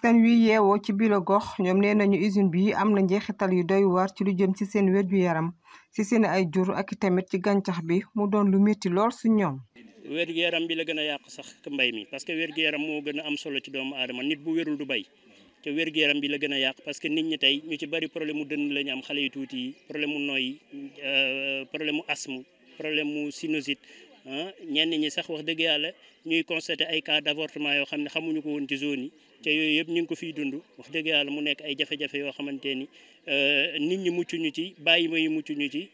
askan wi yeewoo ci biir gox ñoom nee nañu usine bi am na njeexital yu doy waar ci lu jëm ci seen wér-gu-yaram ci seen ay jur ak tamit ci gàncax bi mu doon lu métti lool su ñoom. wér-gu-yaram bi la gën a yàq sax mbay mi parce que wér-gu-yaram moo gën a am solo ci doomu aadama nit bu wérul du bay te wér-gu-yaram bi la gën a yàq parce que nit ñi tey ñu ci bari problème mu dënn la ñu am xale yu tuuti yi problème mu noyyi problème mu asthme problème mu sinusite ñenn ñi sax wax dëgg yàlla ñuy constater ay cas d'avortement yoo xam ne xamuñu ko woon ci zone yi te yooyu yëpp ñu ngi ko fiy dund wax dëgg yàlla mu nekk ay jafe-jafe yoo xamante ni nit ñi mucc ñu ci bàyyi ma yi mucc ñu ci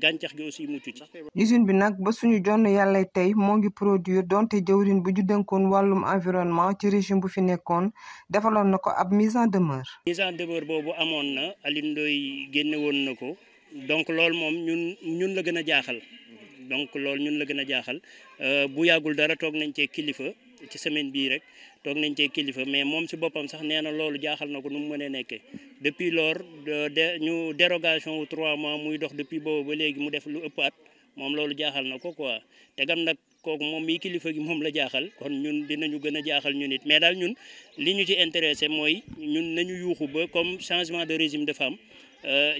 gàncax gi aussi mucc ci. usine bi nag ba suñu jonn yàlla tey moo ngi produire donte jëwriñ bu ñu dénkoon wàllum environnement ci régime bu fi nekkoon defaloon na ko ab mise en demeure. mise en demeure boobu amoon na Alioune Ndoye génne woon na ko donc loolu moom ñun la gën a jaaxal. donc loolu ñun la gën a jaaxal bu yàggul dara toog nañ cee kilifa ci semaine bii rek toog nañ cee kilifa mais moom si boppam sax nee na loolu jaaxal na ko nu mu mënee nekkee depuis lors ñu dérogation wu 3 mois muy dox depuis boobu ba léegi mu def lu ëpp at moom loolu jaaxal na ko quoi te gam nag kooku moom mii kilifa gi moom la jaaxal kon ñun dinañu gën a jaaxal ñun it mais daal ñun li ñu ci intéressé mooy ñun nañu yuuxu ba comme changement de régime de femme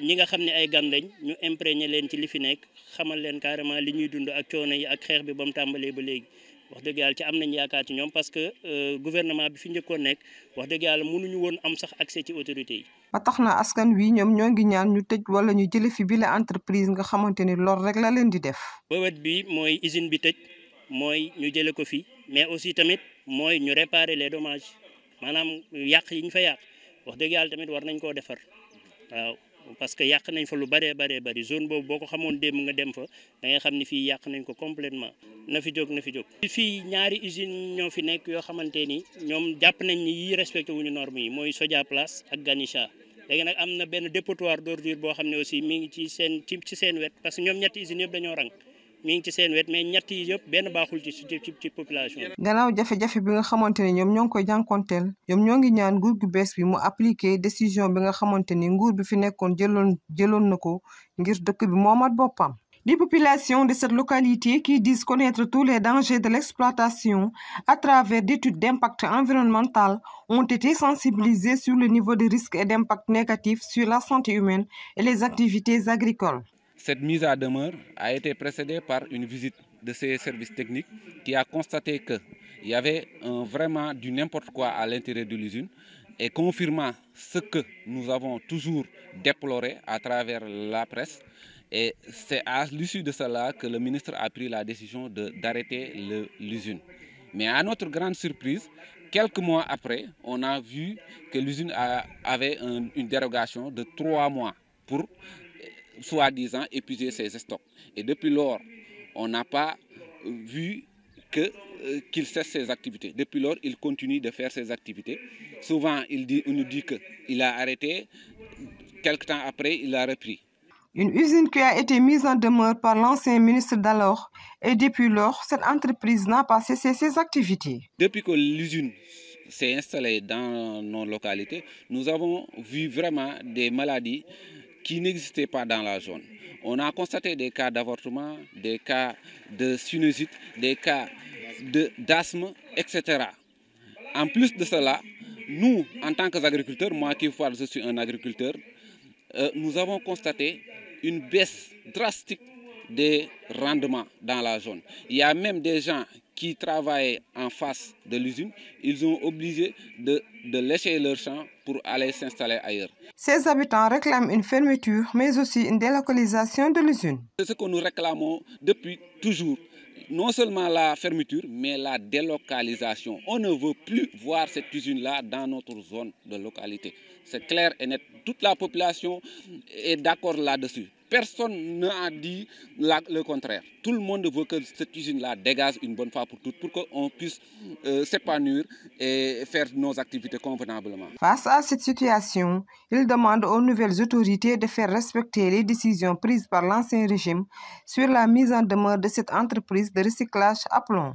ñi nga xam ne ay gan lañ ñu imprégné leen ci li fi nekk xamal leen carrément li ñuy dund ak coono yi ak xeex bi ba mu tàmbalee ba léegi wax dëgg yàlla ci am nañ yaakaar ci ñoom parce que gouvernement bi fi njëkkoon nekk wax dëgg yàlla mënuñu woon am sax accès ci autorités yi. ba tax na askan wi ñoom ñoo ngi ñaan ñu tëj wala ñu jële fi bile entreprise nga xamante ni lor rek la leen di def. bëwët bi mooy usine bi tëj mooy ñu jële ko fi mais aussi tamit mooy ñu réparer les dommages maanaam yàq yi ñu fa yàq wax dëgg yàlla tamit war nañ koo defar waaw. parce que yàq nañ fa lu bari zone boobu boo ko xamoon démb nga dem fa da ngay xam ni fii yàq nañ ko complètement na fi jóg. fii ñaari usine ñoo fi nekk yoo xamante ni ñoom jàpp nañ ni yii respecté wuñu normes yi mooy Sodia Place ak Ganisha léegi nag am na benn dépotoir d'ordure boo xam ne aussi mi ngi ci seen wet parce que ñoom ñetti usines yëpp dañoo rang mi ngi ci seen wet mais ñett yi yëpp benn baaxul ci population bi. gannaaw jafe-jafe bi nga xamante ni ñoom ñoo ngi koy jànkonteel ñoom ñoo ngi ñaan nguur gu bees bi mu appliquer décision bi nga xamante ni nguur bi fi nekkoon jëloon na ko ngir dëkk bi moomat boppam. Les populations de cette localité qui disent connaître tous les dangers de l'exploitation à travers d'études d'impact environnemental ont été sensibilisées sur le niveau de risque et d'impact négatif sur la santé humaine et les activités agricoles. Cette mise à demeure a été précédée par une visite de ces services techniques qui a constaté qu'il y avait vraiment du n'importe quoi à l'intérieur de l'usine et confirmant ce que nous avons toujours déploré à travers la presse. Et c'est à l'issue de cela que le ministre a pris la décision d'arrêter l'usine. Mais à notre grande surprise, quelques mois après, on a vu que l'usine avait une dérogation de 3 mois pour soi-disant épuiser ses stocks. Et depuis lors, on n'a pas vu qu'il cesse ses activités. Depuis lors, il continue de faire ses activités. Souvent, on nous dit qu'il a arrêté. Quelque temps après, il a repris. Une usine qui a été mise en demeure par l'ancien ministre d'alors. Et depuis lors, cette entreprise n'a pas cessé ses activités. Depuis que l'usine s'est installée dans nos localités, nous avons vu vraiment des maladies qui n'existaient pas dans la zone. On a constaté des cas d'avortement, des cas de sinusite, des cas d'asthme, etc. En plus de cela, nous, en tant qu'agriculteurs, moi qui je suis un agriculteur, nous avons constaté une baisse drastique des rendements dans la zone. Il y a même des gens qui travaillaient en face de l'usine, ils ont obligé de lécher leur champ pour aller s'installer ailleurs. Ces habitants réclament une fermeture, mais aussi une délocalisation de l'usine. C'est ce que nous réclamons depuis toujours. Non seulement la fermeture, mais la délocalisation. On ne veut plus voir cette usine-là dans notre zone de localité. C'est clair et net. Toute la population est d'accord là-dessus. Personne n'a dit le contraire. Tout le monde veut que cette usine-là dégage une bonne fois pour toutes pour qu'on puisse s'épanouir et faire nos activités convenablement. Face à cette situation, il demande aux nouvelles autorités de faire respecter les décisions prises par l'ancien régime sur la mise en demeure de cette entreprise de recyclage à plomb.